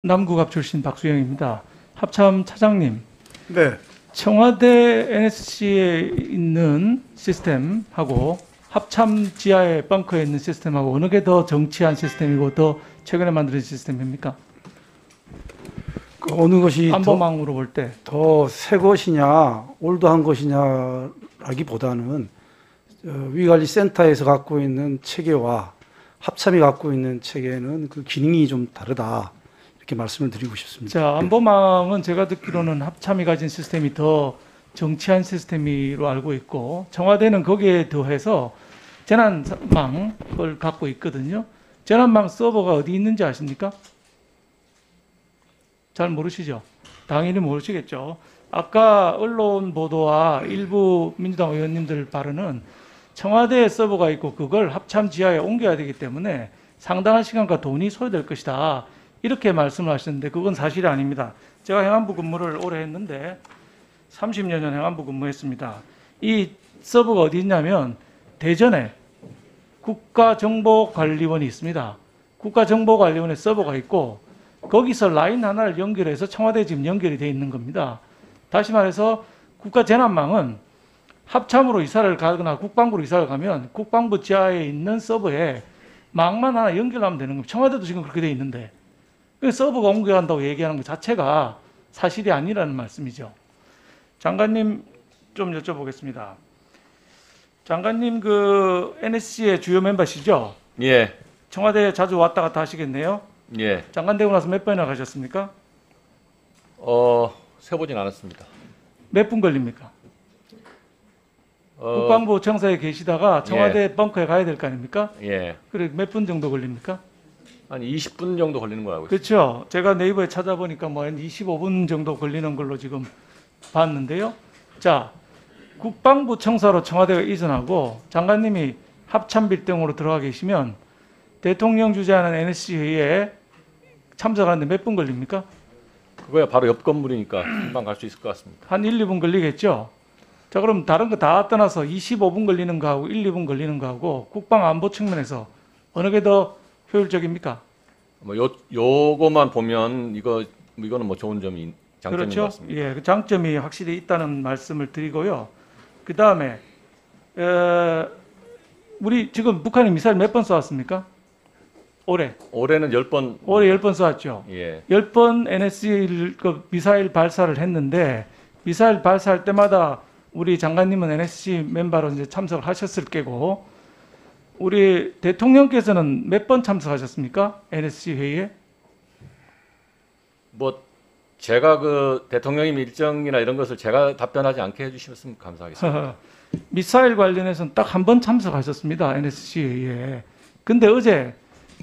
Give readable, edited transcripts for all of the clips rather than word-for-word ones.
남구갑 출신 박수영입니다. 합참 차장님, 네, 청와대 NSC에 있는 시스템하고 합참 지하의 벙커에 있는 시스템하고 어느 게 더 정치한 시스템이고 더 최근에 만들어진 시스템입니까? 그 어느 것이 안보망으로 볼 때. 더 새 것이냐, 올드한 것이냐라기보다는 위관리센터에서 갖고 있는 체계와 합참이 갖고 있는 체계는 그 기능이 좀 다르다 이렇게 말씀을 드리고 싶습니다. 자, 안보망은 제가 듣기로는 합참이 가진 시스템이 더 정치한 시스템으로 알고 있고 청와대는 거기에 더해서 재난망을 갖고 있거든요. 재난망 서버가 어디 있는지 아십니까? 잘 모르시죠? 당연히 모르시겠죠. 아까 언론 보도와 일부 민주당 의원님들 발언은 청와대에 서버가 있고 그걸 합참 지하에 옮겨야 되기 때문에 상당한 시간과 돈이 소요될 것이다. 이렇게 말씀을 하셨는데 그건 사실이 아닙니다. 제가 행안부 근무를 오래 했는데 30여 년 행안부 근무했습니다. 이 서버가 어디 있냐면 대전에 국가정보관리원이 있습니다. 국가정보관리원에 서버가 있고 거기서 라인 하나를 연결해서 청와대 지금 연결이 되어 있는 겁니다. 다시 말해서 국가재난망은 합참으로 이사를 가거나 국방부로 이사를 가면 국방부 지하에 있는 서버에 망만 하나 연결하면 되는 겁니다. 청와대도 지금 그렇게 되어 있는데 그 서버가 옮겨간다고 얘기하는 것 자체가 사실이 아니라는 말씀이죠. 장관님 좀 여쭤보겠습니다. 장관님 그 NSC의 주요 멤버시죠? 예, 청와대에 자주 왔다 갔다 하시겠네요. 예. 장관 되고 나서 몇 번이나 가셨습니까? 세보진 않았습니다. 몇 분 걸립니까? 국방부 청사에 계시다가 청와대 벙커에 가야 될 거 아닙니까? 예. 그래 몇 분 정도 걸립니까? 한 20분 정도 걸리는 거 알고 있습니다. 그렇죠. 제가 네이버에 찾아보니까 뭐 한 25분 정도 걸리는 걸로 지금 봤는데요. 자, 국방부 청사로 청와대가 이전하고 장관님이 합참빌딩으로 들어가 계시면 대통령 주재하는 NSC 회의에 참석하는데 몇 분 걸립니까? 그거야 바로 옆 건물이니까 금방 갈 수 있을 것 같습니다. 한 1, 2분 걸리겠죠? 자, 그럼 다른 거 다 떠나서 25분 걸리는 거하고 1, 2분 걸리는 거하고 국방 안보 측면에서 어느 게 더 효율적입니까? 뭐 요거만 보면 이거는 뭐 좋은 점이 장점인 그렇죠? 것 같습니다. 예, 그 장점이 확실히 있다는 말씀을 드리고요. 그 다음에 우리 지금 북한이 미사일 몇 번 쏘았습니까? 올해는 10번. 올해 10번 쏘았죠. 예. 10번 NSC 그 미사일 발사를 했는데 미사일 발사할 때마다 우리 장관님은 NSC 멤버로 이제 참석을 하셨을 게고 우리 대통령께서는 몇 번 참석하셨습니까? NSC 회의에? 뭐 제가 그 대통령님 일정이나 이런 것을 제가 답변하지 않게 해주시면 감사하겠습니다. 미사일 관련해서는 딱 한 번 참석하셨습니다. NSC 회의에. 근데 어제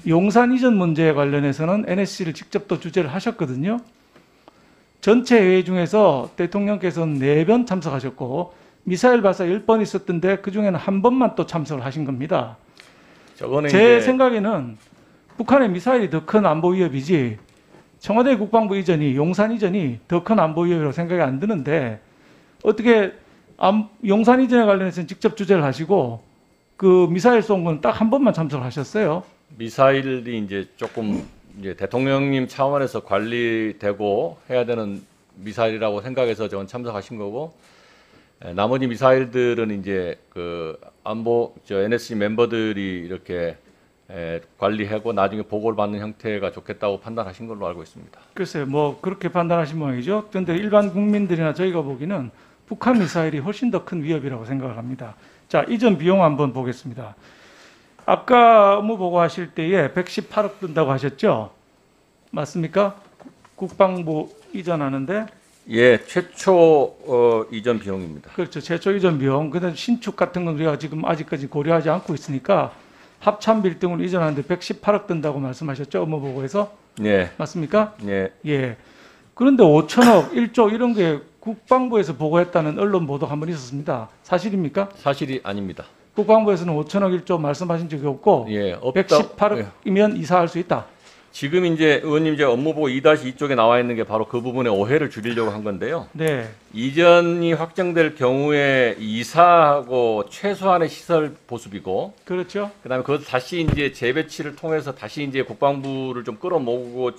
용산 이전 문제에 관련해서는 NSC를 직접 또 주재를 하셨거든요. 전체 회의 중에서 대통령께서는 4번 참석하셨고 미사일 발사 10번 있었던데 그중에는 한 번만 또 참석을 하신 겁니다. 저거는 제 이제 생각에는 북한의 미사일이 더 큰 안보 위협이지 청와대 국방부 이전이 용산 이전이 더 큰 안보 위협이라고 생각이 안 드는데 어떻게 용산 이전에 관련해서는 직접 주재를 하시고 그 미사일 쏜 건 딱 한 번만 참석을 하셨어요. 미사일이 이제 조금 이제 대통령님 차원에서 관리되고 해야 되는 미사일이라고 생각해서 저는 참석하신 거고, 나머지 미사일들은 이제 그 안보 NSC 멤버들이 이렇게 관리하고 나중에 보고를 받는 형태가 좋겠다고 판단하신 걸로 알고 있습니다. 글쎄요, 뭐 그렇게 판단하신 모양이죠. 그런데 일반 국민들이나 저희가 보기는 북한 미사일이 훨씬 더 큰 위협이라고 생각을 합니다. 자, 이전 비용 한번 보겠습니다. 아까 업무 보고하실 때에 118억 든다고 하셨죠? 맞습니까? 국방부 이전하는데 예, 최초 이전 비용입니다. 그렇죠. 최초 이전 비용. 근데 신축 같은 건 우리가 지금 아직까지 고려하지 않고 있으니까 합참 빌딩을 이전하는데 118억 든다고 말씀하셨죠? 업무 보고에서. 예, 맞습니까? 예, 예. 그런데 5천억, 1조 이런 게 국방부에서 보고했다는 언론 보도가 한번 있었습니다. 사실입니까? 사실이 아닙니다. 국방부에서는 5천억 1조 말씀하신 적이 없고 예, 없다. 118억이면 이사할 수 있다. 지금 이제 의원님 이제 업무보고 2-2 쪽에 나와 있는 게 바로 그 부분의 오해를 줄이려고 한 건데요. 네. 이전이 확정될 경우에 이사하고 최소한의 시설 보수비고, 그렇죠. 그다음에 그것 다시 이제 재배치를 통해서 다시 이제 국방부를 좀 끌어모으고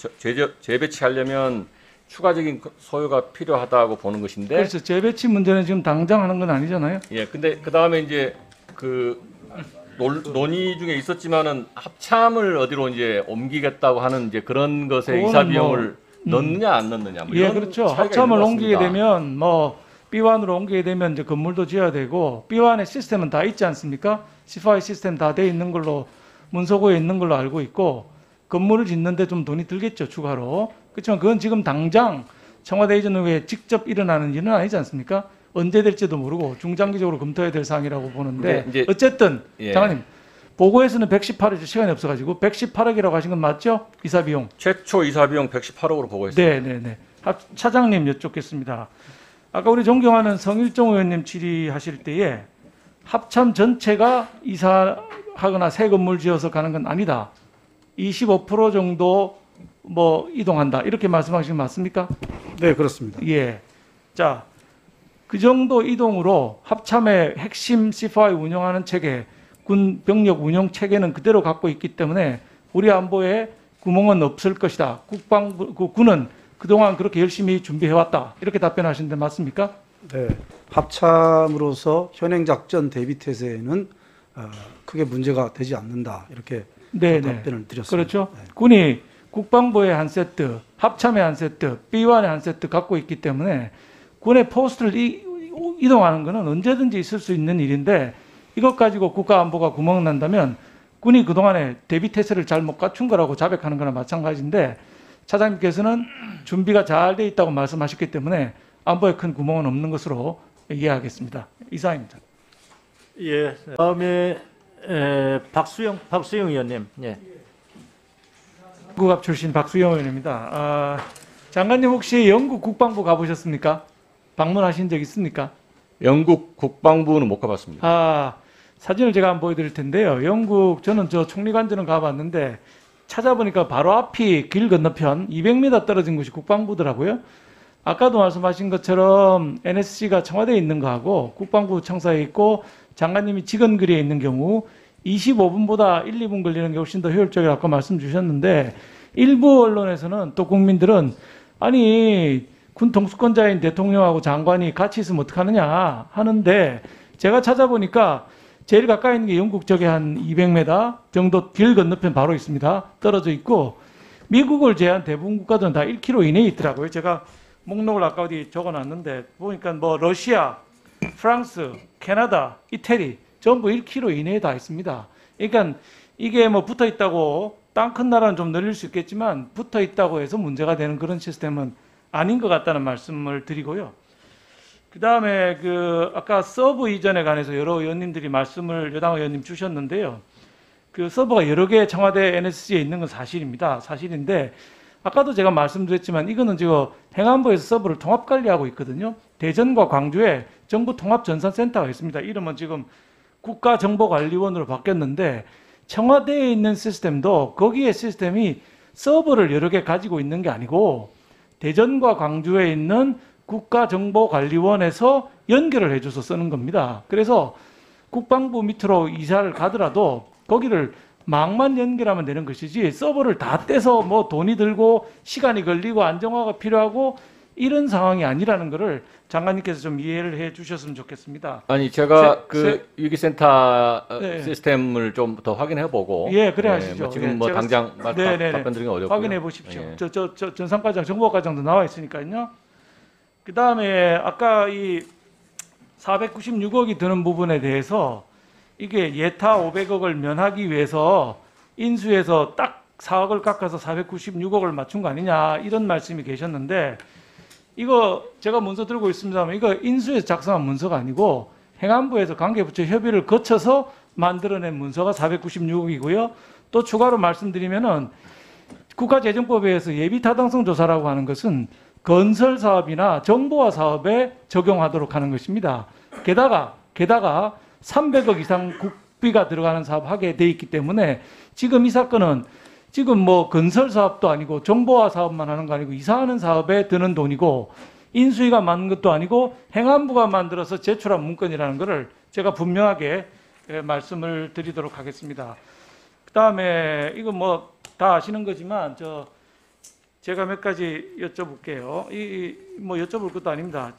재배치하려면 추가적인 소요가 필요하다고 보는 것인데. 그렇죠. 재배치 문제는 지금 당장 하는 건 아니잖아요. 예, 근데 그 다음에 이제 그 논의 중에 있었지만은 합참을 어디로 이제 옮기겠다고 하는 이제 그런 것에 그거는 이사 비용을 넣느냐 안 넣느냐. 뭐 예, 이런 그렇죠. 차이가 합참을 있는 것 옮기게 같습니다. 되면 뭐 B1으로 옮기게 되면 이제 건물도 지어야 되고 B1의 시스템은 다 있지 않습니까? C5 시스템 다 돼 있는 걸로 문서고에 있는 걸로 알고 있고 건물을 짓는데 좀 돈이 들겠죠, 추가로. 그렇지만 그건 지금 당장 청와대 이전 후에 직접 일어나는 일은 아니지 않습니까? 언제 될지도 모르고 중장기적으로 검토해야 될 사항이라고 보는데 이제 어쨌든 예. 장관님 보고에서는 118억 시간이 없어가지고 118억이라고 하신 건 맞죠? 이사 비용. 최초 이사 비용 118억으로 보고했습니다. 네네네. 차장님 여쭙겠습니다. 아까 우리 존경하는 성일종 의원님 질의하실 때에 합참 전체가 이사하거나 새 건물 지어서 가는 건 아니다. 25% 정도 뭐 이동한다. 이렇게 말씀하시는 거 맞습니까? 네, 그렇습니다. 예. 자, 그 정도 이동으로 합참의 핵심 C5 운영하는 체계, 군 병력 운영 체계는 그대로 갖고 있기 때문에 우리 안보에 구멍은 없을 것이다. 국방부, 군은 그동안 그렇게 열심히 준비해왔다. 이렇게 답변하시는데 맞습니까? 네, 합참으로서 현행작전 대비태세에는 크게 문제가 되지 않는다. 이렇게 네네. 답변을 드렸습니다. 그렇죠. 네. 군이 국방부의 한 세트, 합참의 한 세트, B1의 한 세트 갖고 있기 때문에 군의 포스트를 이동하는 것은 언제든지 있을 수 있는 일인데 이것 가지고 국가안보가 구멍 난다면 군이 그동안에 대비태세를 잘 못 갖춘 거라고 자백하는 거나 마찬가지인데 차장님께서는 준비가 잘 돼 있다고 말씀하셨기 때문에 안보에 큰 구멍은 없는 것으로 이해하겠습니다. 이상입니다. 예. 다음에 박수영 의원님. 예. 국갑 출신 박수영 의원입니다. 장관님 혹시 영국 국방부 가보셨습니까? 방문하신 적 있습니까? 영국 국방부는 못 가봤습니다. 사진을 제가 한번 보여드릴 텐데요. 영국 저는 저 총리관저는 가봤는데 찾아보니까 바로 앞이 길 건너편 200m 떨어진 곳이 국방부더라고요. 아까도 말씀하신 것처럼 NSC가 청와대에 있는 거하고 국방부 청사에 있고 장관님이 직원거리에 있는 경우 25분보다 1, 2분 걸리는 게 훨씬 더 효율적이라고 아까 말씀 주셨는데 일부 언론에서는 또 국민들은 아니 군 통수권자인 대통령하고 장관이 같이 있으면 어떡하느냐 하는데 제가 찾아보니까 제일 가까이 있는 게 영국 쪽에 한 200m 정도 길 건너편 바로 있습니다. 떨어져 있고 미국을 제한 대부분 국가들은 다 1km 이내에 있더라고요. 제가 목록을 아까 어디 적어놨는데 보니까 뭐 러시아, 프랑스, 캐나다, 이태리 전부 1km 이내에 다 있습니다. 그러니까 이게 뭐 붙어 있다고 땅 큰 나라는 좀 늘릴 수 있겠지만 붙어 있다고 해서 문제가 되는 그런 시스템은 아닌 것 같다는 말씀을 드리고요. 그 다음에 아까 서브 이전에 관해서 여러 의원님들이 말씀을 여당 의원님 주셨는데요. 그 서버가 여러 개 청와대 NSC에 있는 건 사실입니다. 사실인데 아까도 제가 말씀드렸지만 이거는 지금 행안부에서 서버를 통합 관리하고 있거든요. 대전과 광주에 정부 통합 전산센터가 있습니다. 이름은 지금 국가정보관리원으로 바뀌었는데 청와대에 있는 시스템도 거기에 시스템이 서버를 여러 개 가지고 있는 게 아니고 대전과 광주에 있는 국가정보관리원에서 연결을 해줘서 쓰는 겁니다. 그래서 국방부 밑으로 이사를 가더라도 거기를 망만 연결하면 되는 것이지 서버를 다 떼서 뭐 돈이 들고 시간이 걸리고 안정화가 필요하고 이런 상황이 아니라는 것을 장관님께서 좀 이해를 해 주셨으면 좋겠습니다. 아니 제가 위기센터 네. 시스템을 좀 더 확인해 보고 예, 그래 하시죠. 뭐 지금 예, 뭐 제가 당장 네네네. 답변 드리기 어렵고요. 확인해 보십시오. 예. 저 전산과정, 정보과정도 나와 있으니까요. 그 다음에 아까 이 496억이 드는 부분에 대해서 이게 예타 500억을 면하기 위해서 인수해서 딱 4억을 깎아서 496억을 맞춘 거 아니냐 이런 말씀이 계셨는데 이거 제가 문서 들고 있습니다만 이거 인수해서 작성한 문서가 아니고 행안부에서 관계부처 협의를 거쳐서 만들어낸 문서가 496억이고요. 또 추가로 말씀드리면은 국가재정법에 의해서 예비타당성 조사라고 하는 것은 건설 사업이나 정보화 사업에 적용하도록 하는 것입니다. 게다가 300억 이상 국비가 들어가는 사업 하게 돼 있기 때문에 지금 이 사건은 지금 뭐 건설 사업도 아니고 정보화 사업만 하는 거 아니고 이사하는 사업에 드는 돈이고 인수위가 만든 것도 아니고 행안부가 만들어서 제출한 문건이라는 것을 제가 분명하게 말씀을 드리도록 하겠습니다. 그다음에 이거 뭐 다 아시는 거지만 제가 몇 가지 여쭤볼게요. 뭐 여쭤볼 것도 아닙니다.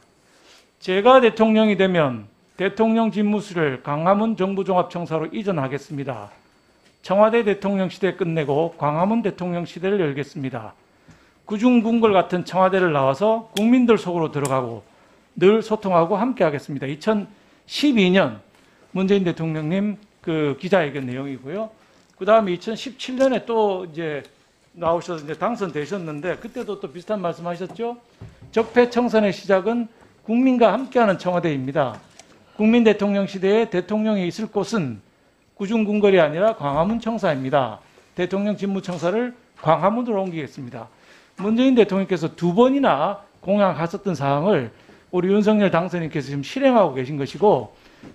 제가 대통령이 되면 대통령 집무실을 광화문 정부종합청사로 이전하겠습니다. 청와대 대통령 시대 끝내고 광화문 대통령 시대를 열겠습니다. 구중궁궐 같은 청와대를 나와서 국민들 속으로 들어가고 늘 소통하고 함께 하겠습니다. 2012년 문재인 대통령님 그 기자회견 내용이고요. 그 다음에 2017년에 또 이제 나오셔서 이제 당선되셨는데 그때도 또 비슷한 말씀하셨죠. 적폐청산의 시작은 국민과 함께하는 청와대입니다. 국민 대통령 시대에 대통령이 있을 곳은 구중궁궐이 아니라 광화문 청사입니다. 대통령 집무청사를 광화문으로 옮기겠습니다. 문재인 대통령께서 2번이나 공약하셨던 사항을 우리 윤석열 당선인께서 지금 실행하고 계신 것이고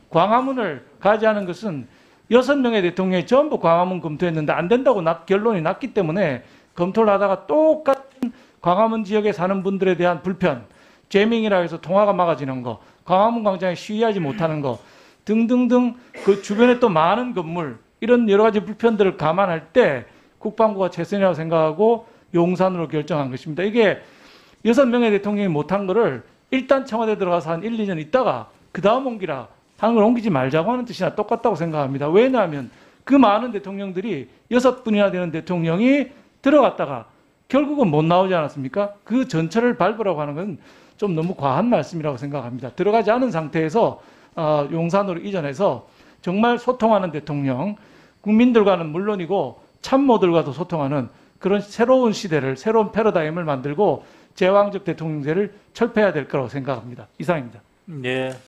광화문을 가지하는 것은 6명의 대통령이 전부 광화문 검토했는데 안 된다고 결론이 났기 때문에 검토를 하다가 똑같은 광화문 지역에 사는 분들에 대한 불편, 제밍이라 해서 통화가 막아지는 거, 광화문 광장에 시위하지 못하는 거 등등등 그 주변에 또 많은 건물 이런 여러 가지 불편들을 감안할 때 국방부가 최선이라고 생각하고 용산으로 결정한 것입니다. 이게 6명의 대통령이 못한 거를 일단 청와대 들어가서 한 1, 2년 있다가 그 다음 옮기라 하는 걸 옮기지 말자고 하는 뜻이나 똑같다고 생각합니다. 왜냐하면 그 많은 대통령들이 6분이나 되는 대통령이 들어갔다가 결국은 못 나오지 않았습니까? 그 전철을 밟으라고 하는 건 좀 너무 과한 말씀이라고 생각합니다. 들어가지 않은 상태에서 용산으로 이전해서 정말 소통하는 대통령, 국민들과는 물론이고 참모들과도 소통하는 그런 새로운 시대를, 새로운 패러다임을 만들고 제왕적 대통령제를 철폐해야 될 거라고 생각합니다. 이상입니다. 네.